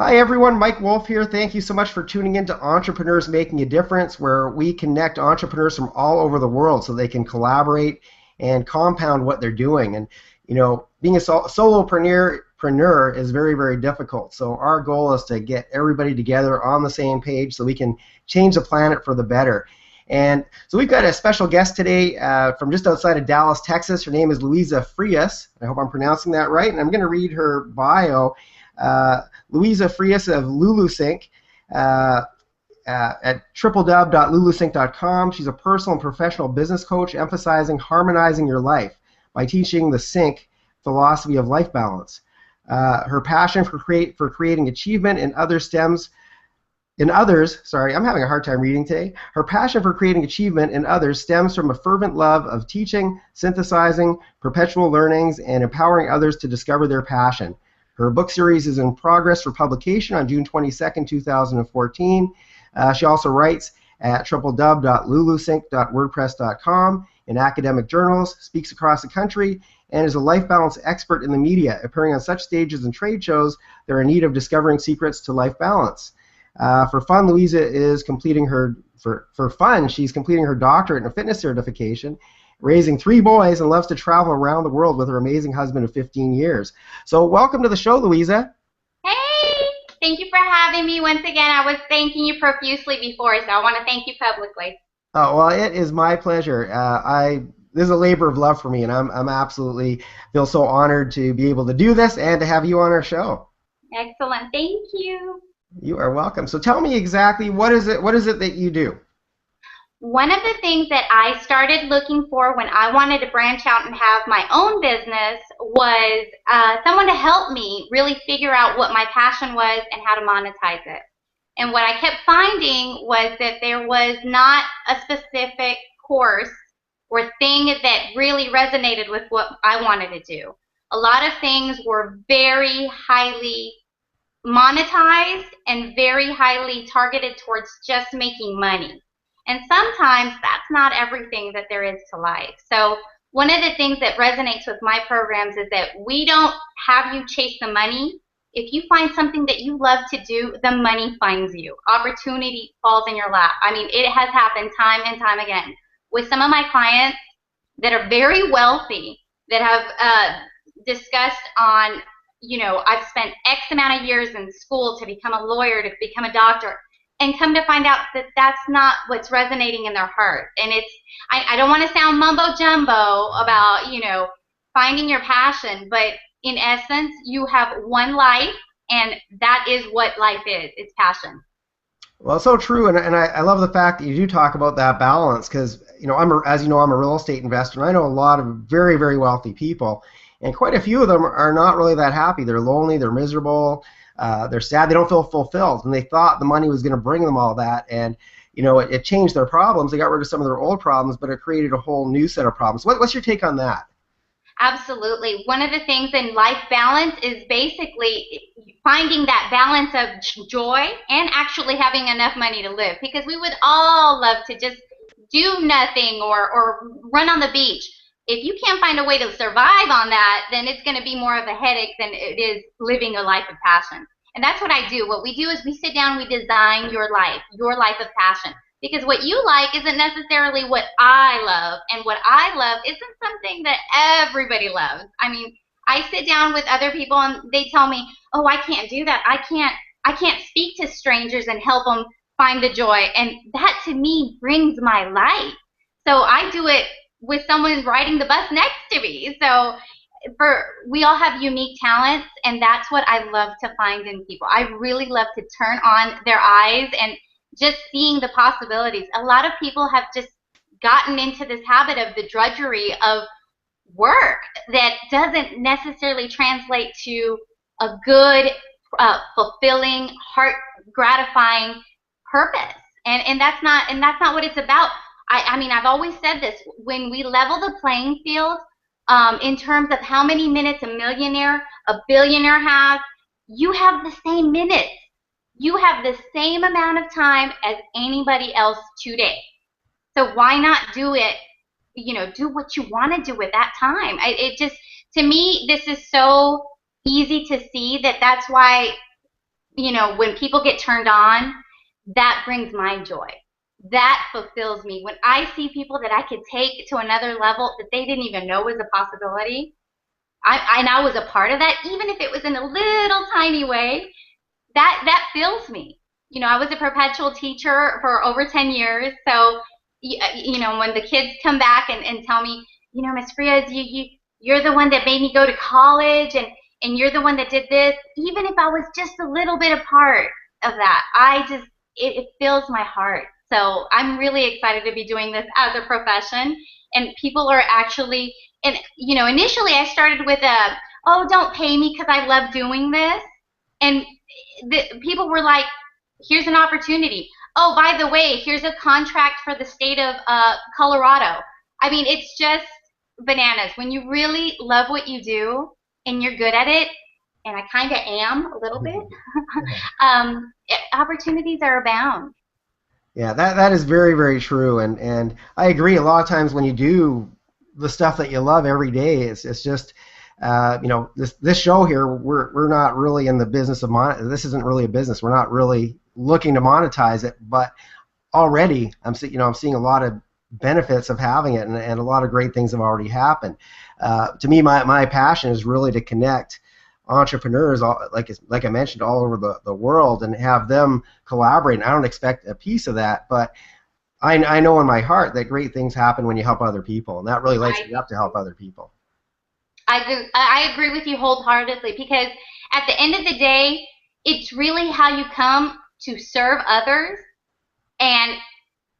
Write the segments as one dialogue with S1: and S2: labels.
S1: Hi everyone, Mike Wolf here. Thank you so much for tuning in to Entrepreneurs Making a Difference, where we connect entrepreneurs from all over the world so they can collaborate and compound what they're doing. And being a solopreneur is very, very difficult. So our goal is to get everybody together on the same page so we can change the planet for the better. And so we've got a special guest today from just outside of Dallas, Texas. Her name is Luisa Frias. I hope I'm pronouncing that right. And I'm going to read her bio. Luisa Frias of LuluSync at www.lulusync.com. She's a personal and professional business coach emphasizing harmonizing your life by teaching the sync philosophy of life balance. Her passion for creating achievement in others, I'm having a hard time reading today. Her passion for creating achievement in others stems from a fervent love of teaching, synthesizing, perpetual learnings, and empowering others to discover their passion. Her book series is in progress for publication on June 22nd, 2014. She also writes at www.lulusync.wordpress.com in academic journals, speaks across the country, and is a life balance expert in the media, appearing on such stages and trade shows that are in need of discovering secrets to life balance. For fun, Luisa is completing she's completing her doctorate in a fitness certification, raising 3 boys, and loves to travel around the world with her amazing husband of 15 years. So welcome to the show, Luisa.
S2: Hey, thank you for having me once again. I was thanking you profusely before, so I want to thank you publicly.
S1: Oh, well, it is my pleasure. This is a labor of love for me, and I'm absolutely feel so honored to be able to do this and to have you on our show.
S2: Excellent. Thank you.
S1: You are welcome. So tell me exactly what is it that you do?
S2: One of the things that I started looking for when I wanted to branch out and have my own business was someone to help me really figure out what my passion was and how to monetize it. And what I kept finding was that there was not a specific course or thing that really resonated with what I wanted to do. A lot of things were very highly monetized and very highly targeted towards just making money. And sometimes that's not everything that there is to life. So one of the things that resonates with my programs is that we don't have you chase the money. If you find something that you love to do, the money finds you. Opportunity falls in your lap. I mean, it has happened time and time again with some of my clients that are very wealthy, that have discussed on, I've spent X amount of years in school to become a lawyer, to become a doctor, and come to find out that that's not what's resonating in their heart. And I don't want to sound mumbo jumbo about, finding your passion, but in essence, you have one life, and that is what life is. It's passion.
S1: Well, it's so true, and I love the fact that you do talk about that balance, because I'm a real estate investor, and I know a lot of very, very wealthy people, and quite a few of them are not really that happy. They're lonely, they're miserable, they're sad, they don't feel fulfilled, and they thought the money was going to bring them all that, and it changed their problems. They got rid of some of their old problems, but it created a whole new set of problems. What's your take on that?
S2: Absolutely. One of the things in life balance is basically finding that balance of joy and actually having enough money to live, because we would all love to just do nothing or run on the beach. If you can't find a way to survive on that, then it's going to be more of a headache than it is living a life of passion. And that's what I do. What we do is we sit down, we design your life of passion. Because what you like isn't necessarily what I love, and what I love isn't something that everybody loves. I mean, I sit down with other people and they tell me, oh, I can't do that. I can't speak to strangers and help them find the joy. And that to me brings my life. So I do it with someone riding the bus next to me. So we all have unique talents, and that's what I love to find in people. I really love to turn on their eyes and just seeing the possibilities. A lot of people have just gotten into this habit of the drudgery of work that doesn't necessarily translate to a good, fulfilling, heart-gratifying purpose. And that's not what it's about. I mean, I've always said this: when we level the playing field in terms of how many minutes a millionaire, a billionaire has, you have the same minutes. You have the same amount of time as anybody else today. So why not do it, do what you want to do with that time? To me, this is so easy to see that's why when people get turned on, that brings my joy. That fulfills me. When I see people that I could take to another level that they didn't even know was a possibility, and I was a part of that, even if it was in a little tiny way, that fills me. I was a perpetual teacher for over 10 years, so when the kids come back and tell me, Miss Frias, you're the one that made me go to college, and you're the one that did this, even if I was just a little bit a part of that, it fills my heart. So I'm really excited to be doing this as a profession, and people are actually, and initially I started with oh, don't pay me because I love doing this, and people were like, here's an opportunity. Oh, by the way, here's a contract for the state of Colorado. I mean, it's just bananas. When you really love what you do and you're good at it, and I kind of am a little bit, opportunities are abound.
S1: Yeah, that is very, very true, and I agree. A lot of times when you do the stuff that you love every day, it's just this show here, we're not really in the business of this isn't really a business. We're not really looking to monetize it, but already I'm seeing a lot of benefits of having it, and a lot of great things have already happened. To me, my passion is really to connect entrepreneurs, like I mentioned, all over the world, and have them collaborate. And I don't expect a piece of that, but I know in my heart that great things happen when you help other people, and that really lights me up to help other people.
S2: I agree with you wholeheartedly, because at the end of the day, it's really how you come to serve others, and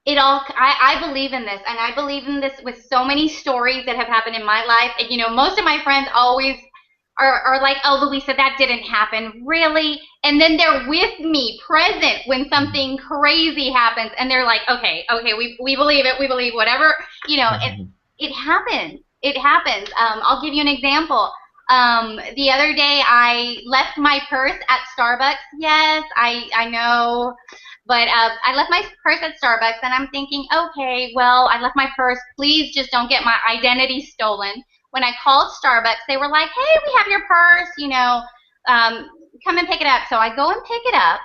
S2: I believe in this, and I believe in this with so many stories that have happened in my life. And most of my friends always are like, oh, Luisa, that didn't happen, really? And then they're with me, present when something crazy happens, and they're like, okay, we believe it, we believe whatever, it happens. It happens. I'll give you an example. The other day, I left my purse at Starbucks. Yes, I know. But I left my purse at Starbucks, and I'm thinking, okay, well, I left my purse. Please just don't get my identity stolen. When I called Starbucks, they were like, hey, we have your purse, come and pick it up. So I go and pick it up,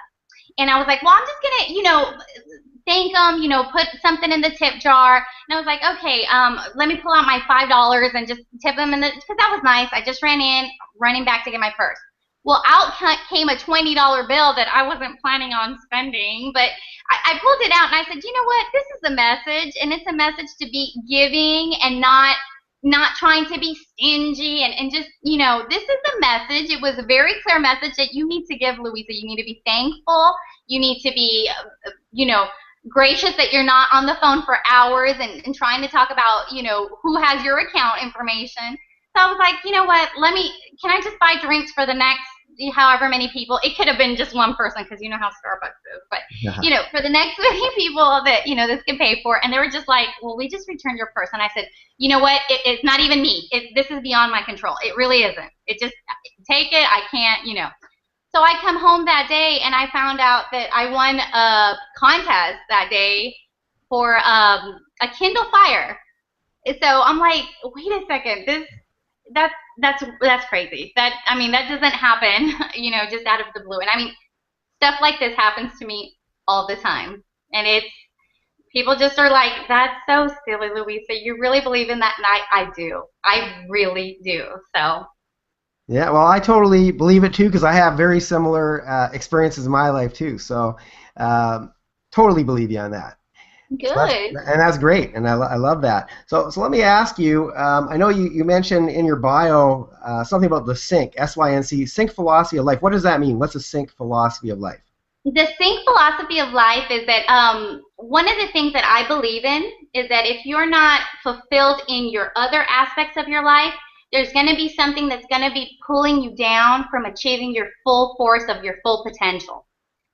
S2: and I was like, well, I'm just going to, thank them, put something in the tip jar. And I was like, okay, let me pull out my $5 and just tip them because that was nice. I just running back to get my purse. Well, out came a $20 bill that I wasn't planning on spending, but I pulled it out and I said, you know what? This is a message, and it's a message to be giving and not trying to be stingy, and just, this is the message. It was a very clear message that you need to give, Luisa. You need to be thankful. You need to be, gracious that you're not on the phone for hours and trying to talk about, who has your account information. So I was like, you know what, can I just buy drinks for the next however many people? It could have been just one person, because you know how Starbucks is, but for the next many people that, this can pay for. And they were just like, well, we just returned your purse. And I said, you know what, it's not even me. This is beyond my control. It really isn't. It just, take it. I can't, So I come home that day, and I found out that I won a contest that day for a Kindle Fire. So I'm like, wait a second, that's crazy. That doesn't happen, just out of the blue. And stuff like this happens to me all the time, and people just are like, that's so silly, Luisa. You really believe in that? And I do. I really do. So.
S1: Yeah, well, I totally believe it too, because I have very similar experiences in my life too. So, totally believe you on that.
S2: Good.
S1: And that's great, and I love that. So let me ask you. I know you mentioned in your bio something about the SYNC, SYNC, SYNC philosophy of life. What does that mean? What's the SYNC philosophy of life?
S2: The SYNC philosophy of life is that one of the things that I believe in is that if you're not fulfilled in your other aspects of your life, there's going to be something that's going to be pulling you down from achieving your full force of your full potential.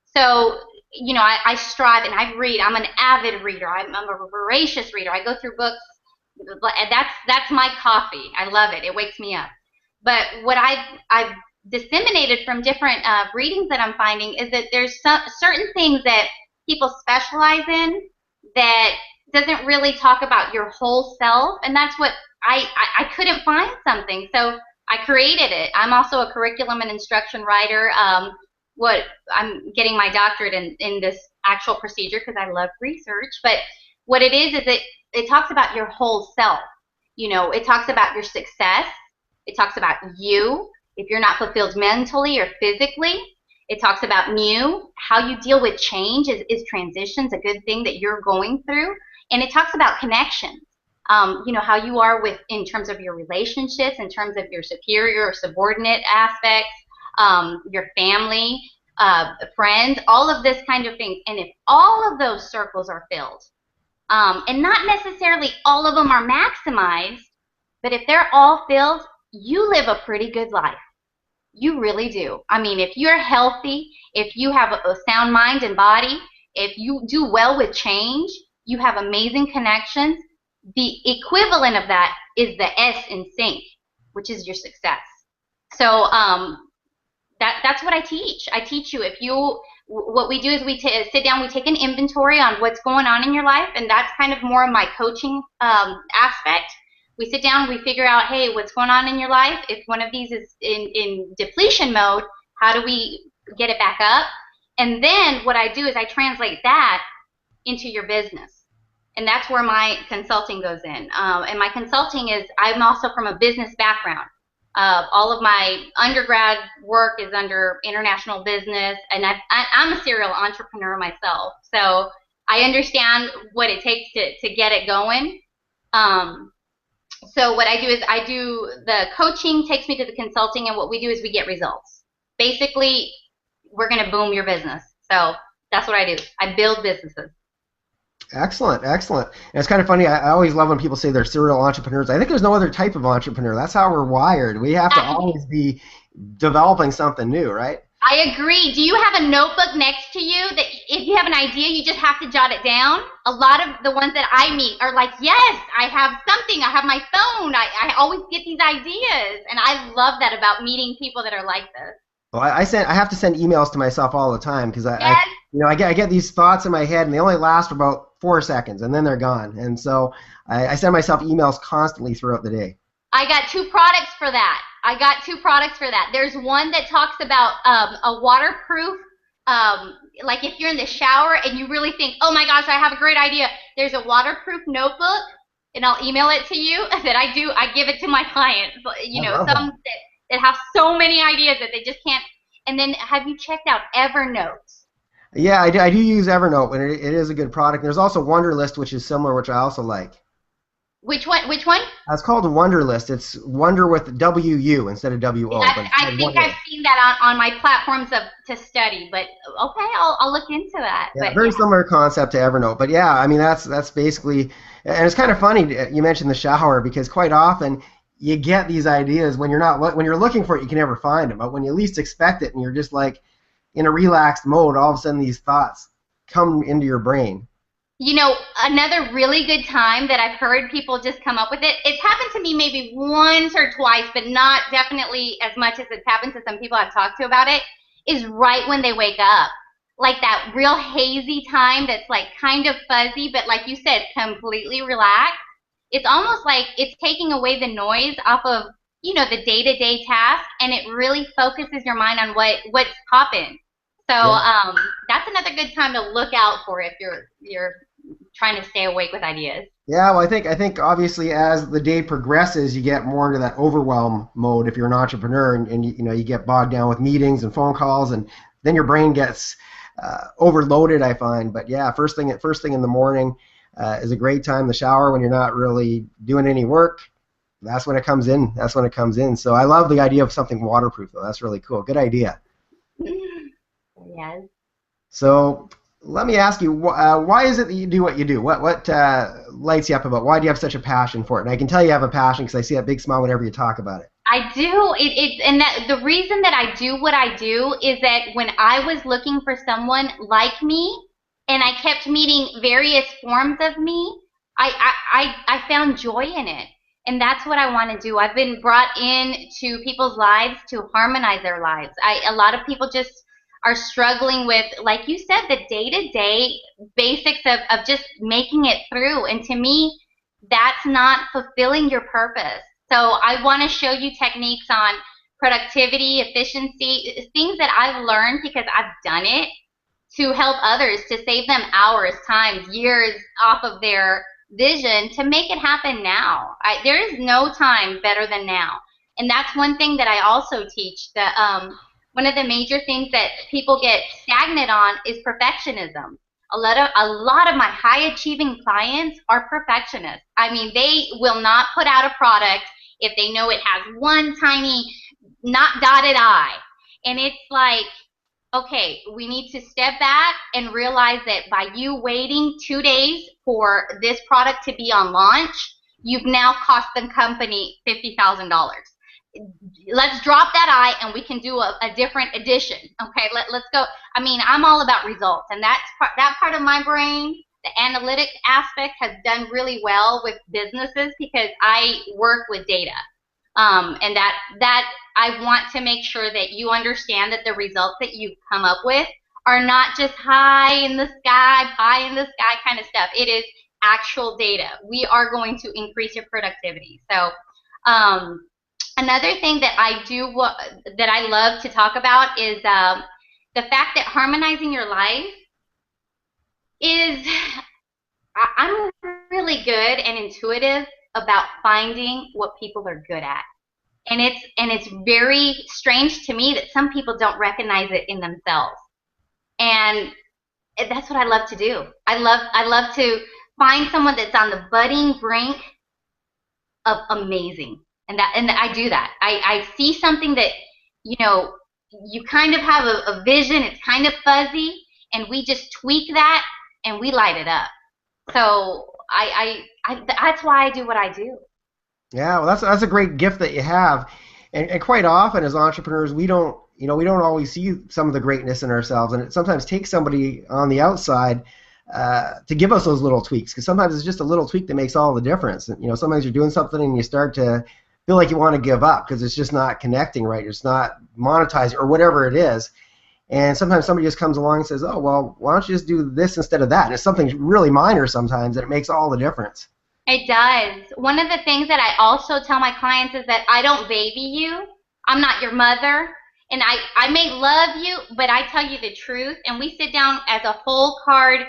S2: So, I strive and I read. I'm an avid reader. I'm a voracious reader. I go through books. That's my coffee. I love it. It wakes me up. But what I've disseminated from different readings that I'm finding is that there's certain things that people specialize in that doesn't really talk about your whole self, and that's what I couldn't find something, so I created it. I'm also a curriculum and instruction writer, what I'm getting my doctorate in this actual procedure because I love research. But what it is it talks about your whole self. You know, it talks about your success. It talks about you. If you're not fulfilled mentally or physically, it talks about you, how you deal with change. Is transitions a good thing that you're going through? And it talks about connections. You know, how you are with in terms of your relationships, in terms of your superior or subordinate aspects, your family, friends, all of this kind of things. And if all of those circles are filled, and not necessarily all of them are maximized, but if they're all filled, you live a pretty good life. You really do. I mean, if you're healthy, if you have a sound mind and body, if you do well with change, you have amazing connections. The equivalent of that is the S in sync, which is your success. So that's what I teach. I teach you what we do is we sit down, we take an inventory on what's going on in your life, and that's kind of more of my coaching aspect. We sit down, we figure out, hey, what's going on in your life? If one of these is in depletion mode, how do we get it back up? And then what I do is I translate that into your business. And that's where my consulting goes in. And my consulting is, I'm also from a business background. All of my undergrad work is under international business, and I'm a serial entrepreneur myself. So I understand what it takes to get it going. So what I do is the coaching takes me to the consulting, and what we do is we get results. Basically, we're going to boom your business. So that's what I do. I build businesses.
S1: Excellent, excellent. And it's kind of funny. I always love when people say they're serial entrepreneurs. I think there's no other type of entrepreneur. That's how we're wired. We have to always be developing something new, right?
S2: I agree. Do you have a notebook next to you that if you have an idea, you just have to jot it down? A lot of the ones that I meet are like, yes, I have something. I have my phone. I always get these ideas. And I love that about meeting people that are like this.
S1: Well, I have to send emails to myself all the time because
S2: Yes.
S1: I get these thoughts in my head and they only last for about 4 seconds and then they're gone. And so I send myself emails constantly throughout the day.
S2: I got two products for that. There's one that talks about a waterproof, like if you're in the shower and you really think, oh my gosh, I have a great idea. There's a waterproof notebook, and I'll email it to you that I do. I give it to my clients. You know, some that have so many ideas that they just can't. And then have you checked out Evernote?
S1: Yeah, I do use Evernote, and it is a good product. There's also Wunderlist, which is similar, which I also like.
S2: Which one? Which one?
S1: It's called Wunderlist. It's Wonder with W-U instead of W-O.
S2: I think I've seen that on my platforms to study, but okay, I'll look into that.
S1: Yeah,
S2: but,
S1: very similar concept to Evernote. But yeah, I mean, that's basically, and it's kind of funny you mentioned the shower because quite often you get these ideas when you're looking for it, you can never find them. But when you least expect it and you're just like in a relaxed mode, all of a sudden these thoughts come into your brain.
S2: You know, another really good time that I've heard people just come up with it, it's happened to me maybe once or twice, but not definitely as much as it's happened to some people I've talked to about it, is right when they wake up. Like that real hazy time that's like kind of fuzzy, but like you said, completely relaxed. It's almost like it's taking away the noise off of, you know, the day-to-day task, and it really focuses your mind on what's popping. So that's another good time to look out for if you're trying to stay awake with ideas.
S1: Yeah, well, I think obviously as the day progresses, you get more into that overwhelm mode if you're an entrepreneur, and you get bogged down with meetings and phone calls, and then your brain gets overloaded, I find. But yeah, first thing in the morning is a great time. The shower when you're not really doing any work, that's when it comes in. So I love the idea of something waterproof, though. That's really cool. Good idea.
S2: Yes.
S1: So let me ask you, why is it that you do what you do? What lights you up about? Why do you have such a passion for it? And I can tell you have a passion because I see that big smile whenever you talk about it.
S2: I do. The reason that I do what I do is that when I was looking for someone like me, and I kept meeting various forms of me, I found joy in it. And that's what I want to do. I've been brought into people's lives to harmonize their lives. A lot of people just are struggling with, like you said, the day-to-day basics of just making it through. And to me, that's not fulfilling your purpose. So I want to show you techniques on productivity, efficiency, things that I've learned because I've done it to help others, to save them hours, times, years off of their vision to make it happen now. There is no time better than now. And that's one thing that I also teach, that one of the major things that people get stagnant on is perfectionism. A lot of my high achieving clients are perfectionists. I mean, they will not put out a product if they know it has one tiny not dotted I. And it's like, okay, we need to step back and realize that by you waiting 2 days for this product to be on launch, you've now cost the company $50,000. Let's drop that I and we can do a different edition. Okay, let's go. I mean, I'm all about results, and that part of my brain, the analytic aspect, has done really well with businesses because I work with data. And that I want to make sure that you understand that the results that you come up with are not just high in the sky, pie in the sky kind of stuff. It is actual data. We are going to increase your productivity. So another thing that I do that I love to talk about is the fact that harmonizing your life is, I'm really good and intuitive about finding what people are good at. And it's very strange to me that some people don't recognize it in themselves. And that's what I love to do. I love to find someone that's on the budding brink of amazing. And I do that. I see something that, you kind of have a vision, it's kind of fuzzy, and we just tweak that and we light it up. So that's why I do what I do.
S1: Yeah, well, that's a great gift that you have, and quite often as entrepreneurs, we don't always see some of the greatness in ourselves, and it sometimes takes somebody on the outside to give us those little tweaks, because sometimes it's just a little tweak that makes all the difference. And, sometimes you're doing something and you start to feel like you want to give up because it's just not connecting right, it's not monetizing or whatever it is. And sometimes somebody just comes along and says, oh, well, why don't you just do this instead of that? And it's something really minor sometimes, and it makes all the difference.
S2: It does. One of the things that I also tell my clients is that I don't baby you. I'm not your mother. And I may love you, but I tell you the truth. And we sit down as a whole card.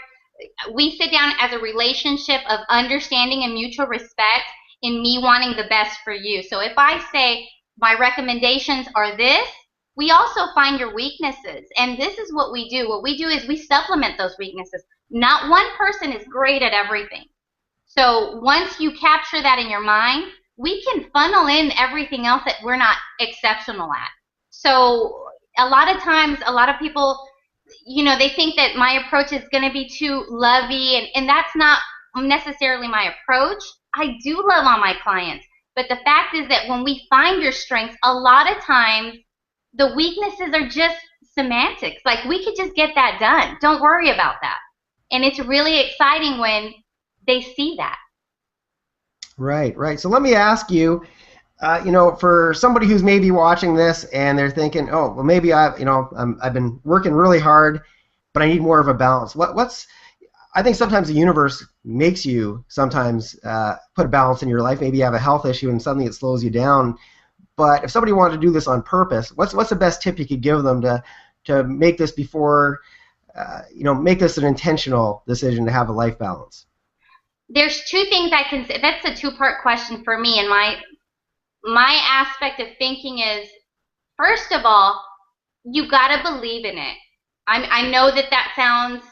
S2: We sit down as a relationship of understanding and mutual respect in me wanting the best for you. So if I say my recommendations are this, we also find your weaknesses. And this is what we do. What we do is we supplement those weaknesses. Not one person is great at everything. So once you capture that in your mind, we can funnel in everything else that we're not exceptional at. So a lot of times, a lot of people, they think that my approach is going to be too lovey, and that's not necessarily my approach. I do love on my clients, but the fact is that when we find your strengths, a lot of times the weaknesses are just semantics. Like, we could just get that done. Don't worry about that. And it's really exciting when they see that.
S1: Right. So let me ask you, for somebody who's maybe watching this and they're thinking, oh, well, maybe I've been working really hard, but I need more of a balance. I think sometimes the universe makes you sometimes put a balance in your life. Maybe you have a health issue and something that slows you down. But if somebody wanted to do this on purpose, what's the best tip you could give them to make this before, make this an intentional decision to have a life balance?
S2: There's two things I can say. That's a two-part question for me, and my aspect of thinking is, first of all, you got to believe in it. I know that sounds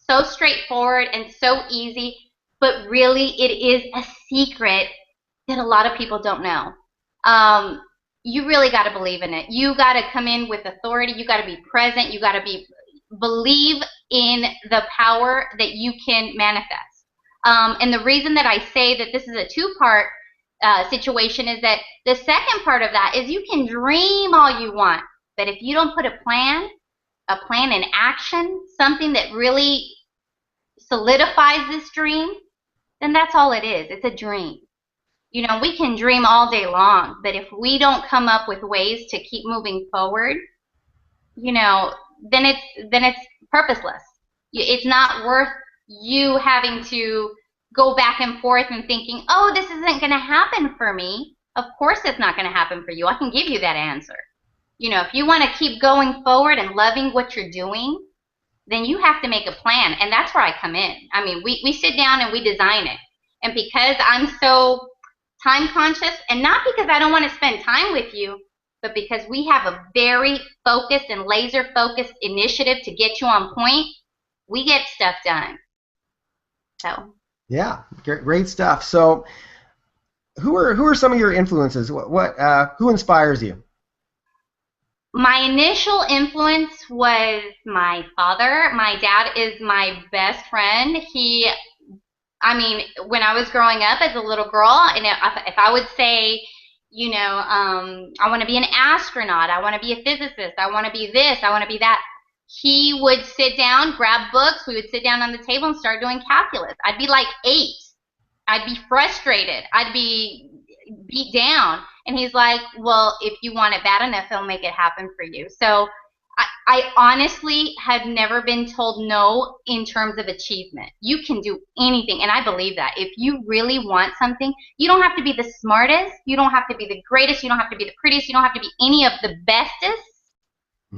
S2: so straightforward and so easy, but really it is a secret that a lot of people don't know. You really got to believe in it. You got to come in with authority. You got to be present. You got to believe in the power that you can manifest. And the reason that I say that this is a two-part situation is that the second part of that is you can dream all you want, but if you don't put a plan in action, something that really solidifies this dream, then that's all it is. It's a dream. We can dream all day long, but if we don't come up with ways to keep moving forward, then it's purposeless. It's not worth you having to go back and forth and thinking, oh, this isn't going to happen for me. Of course it's not going to happen for you. I can give you that answer. If you want to keep going forward and loving what you're doing, then you have to make a plan. And that's where I come in. I mean, we sit down and we design it. And because I'm so time conscious, and not because I don't want to spend time with you, but because we have a very focused and laser focused initiative to get you on point, we get stuff done. So,
S1: Yeah, great stuff. So, who are some of your influences? Who inspires you?
S2: my initial influence was my father. My dad is my best friend. I mean, when I was growing up as a little girl, and if I would say, I want to be an astronaut, I want to be a physicist, I want to be this, I want to be that, he would sit down, grab books, we would sit down on the table and start doing calculus. I'd be like 8. I'd be frustrated. I'd be beat down. And he's like, well, if you want it bad enough, he'll make it happen for you. So I honestly have never been told no in terms of achievement. You can do anything, and I believe that. If you really want something, you don't have to be the smartest, you don't have to be the greatest, you don't have to be the prettiest, you don't have to be any of the bestest,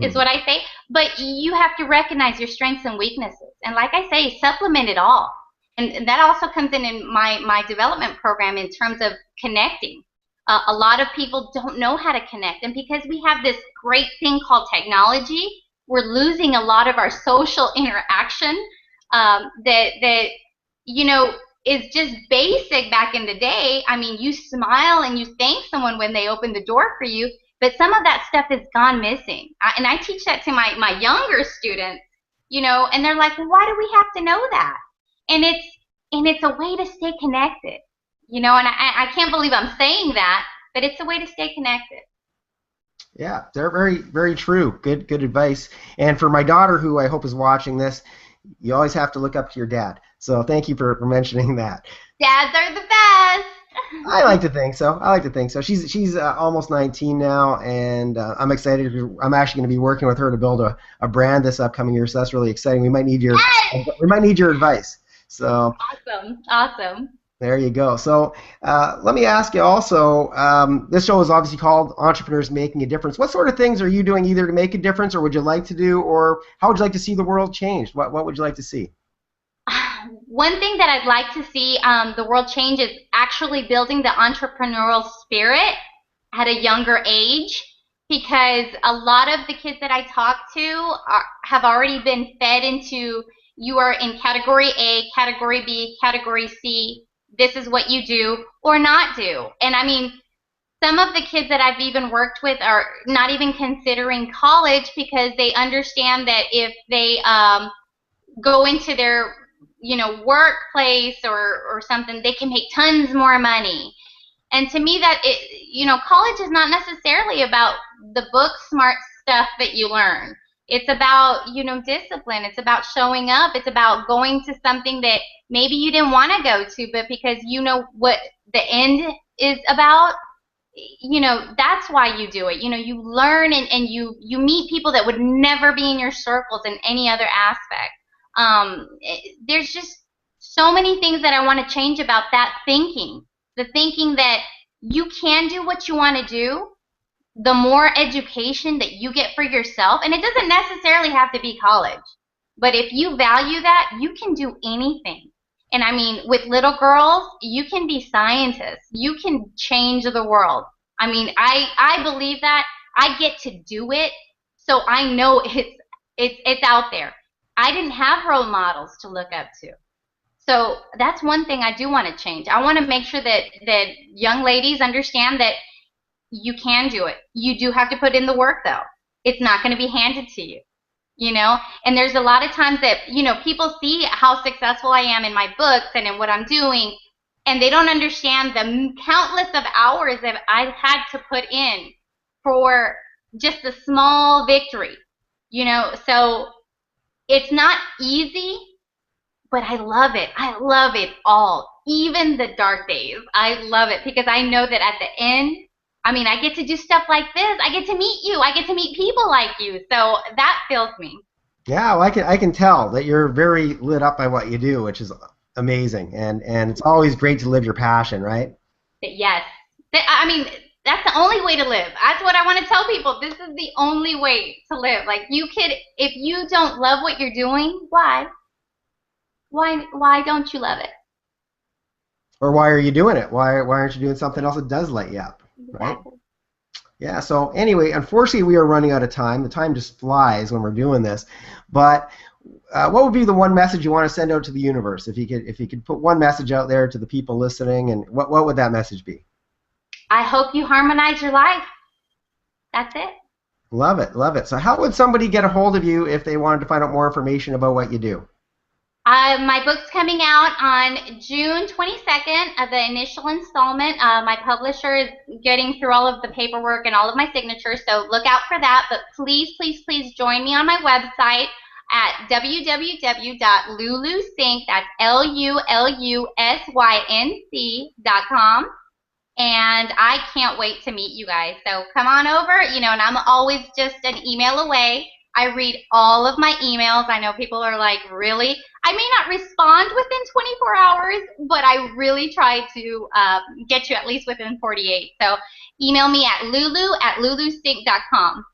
S2: is what I say. But you have to recognize your strengths and weaknesses. And like I say, supplement it all. And that also comes in my development program in terms of connecting. A lot of people don't know how to connect. And because we have this great thing called technology, we're losing a lot of our social interaction that is just basic back in the day. I mean, you smile and you thank someone when they open the door for you, but some of that stuff has gone missing. And I teach that to my younger students, and they're like, well, why do we have to know that? And it's a way to stay connected, and I can't believe I'm saying that, but it's a way to stay connected.
S1: Yeah, they're very, very true. Good advice. And for my daughter, who I hope is watching this, you always have to look up to your dad. So thank you for mentioning that.
S2: Dads are the best.
S1: I like to think so. She's almost 19 now, and I'm excited. I'm actually going to be working with her to build a brand this upcoming year. So that's really exciting. We might need your advice. So
S2: Awesome.
S1: there you go. So let me ask you also, this show is obviously called Entrepreneurs Making a Difference. What sort of things are you doing either to make a difference, or would you like to do, or how would you like to see the world changed? What would you like to see?
S2: One thing that I'd like to see the world change is actually building the entrepreneurial spirit at a younger age, because a lot of the kids that I talk to have already been fed into, you are in category A, category B, category C, this is what you do or not do. And I mean, some of the kids that I've even worked with are not even considering college because they understand that if they go into their workplace or something, they can make tons more money. And to me, that college is not necessarily about the book smart stuff that you learn. It's about, discipline. It's about showing up. It's about going to something that maybe you didn't want to go to, but because you know what the end is about, that's why you do it. You learn and you meet people that would never be in your circles in any other aspect. There's just so many things that I want to change about that thinking. The thinking that you can do what you want to do, the more education that you get for yourself, and it doesn't necessarily have to be college, but if you value that, you can do anything. And I mean, with little girls, you can be scientists. You can change the world. I mean, I believe that. I get to do it, so I know it's out there. I didn't have role models to look up to. So that's one thing I do want to change. I want to make sure that young ladies understand that you can do it. You do have to put in the work, though. It's not going to be handed to you, And there's a lot of times that, people see how successful I am in my books and in what I'm doing, and they don't understand the countless of hours that I've had to put in for just a small victory, So it's not easy, but I love it. I love it all, even the dark days. I love it because I know that at the end, I mean, I get to do stuff like this. I get to meet you. I get to meet people like you. So that fills me.
S1: Yeah, well, I can tell that you're very lit up by what you do, which is amazing. And it's always great to live your passion, right?
S2: Yes, I mean, that's the only way to live. That's what I want to tell people. This is the only way to live. Like you could, if you don't love what you're doing, why? Why don't you love it?
S1: Or why are you doing it? Why aren't you doing something else that does light you up, right?
S2: Exactly.
S1: Yeah, so anyway, unfortunately, we are running out of time. The time just flies when we're doing this. But what would be the one message you want to send out to the universe? If you could put one message out there to the people listening, and what would that message be?
S2: I hope you harmonize your life. That's it.
S1: Love it, love it. So how would somebody get a hold of you if they wanted to find out more information about what you do?
S2: My book's coming out on June 22nd, the initial installment. My publisher is getting through all of the paperwork and all of my signatures, so look out for that. But please, please, please join me on my website at www.lulusync, that's LULUSYNC.com. And I can't wait to meet you guys. So come on over, and I'm always just an email away. I read all of my emails. I know people are like, really? I may not respond within 24 hours, but I really try to get you at least within 48. So email me at lulu@lulusync.com.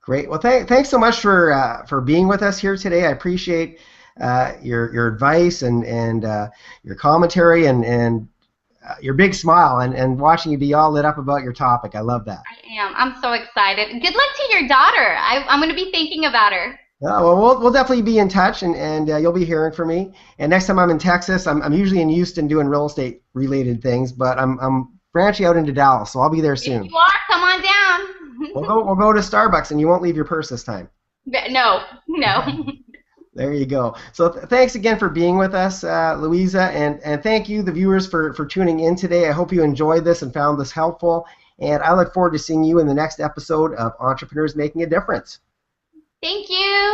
S1: Great. Well, thanks so much for being with us here today. I appreciate your advice and your commentary and your big smile and watching you be all lit up about your topic. I love that.
S2: I am. I'm so excited. Good luck to your daughter. I'm going to be thinking about her.
S1: Well, we'll definitely be in touch, and you'll be hearing from me. And next time I'm in Texas, I'm usually in Houston doing real estate related things, but I'm branching out into Dallas, so I'll be there soon.
S2: If you are, come on down.
S1: We'll go to Starbucks, and you won't leave your purse this time.
S2: No.
S1: There you go. So thanks again for being with us, Luisa, and thank you, the viewers, for tuning in today. I hope you enjoyed this and found this helpful, and I look forward to seeing you in the next episode of Entrepreneurs Making a Difference.
S2: Thank you.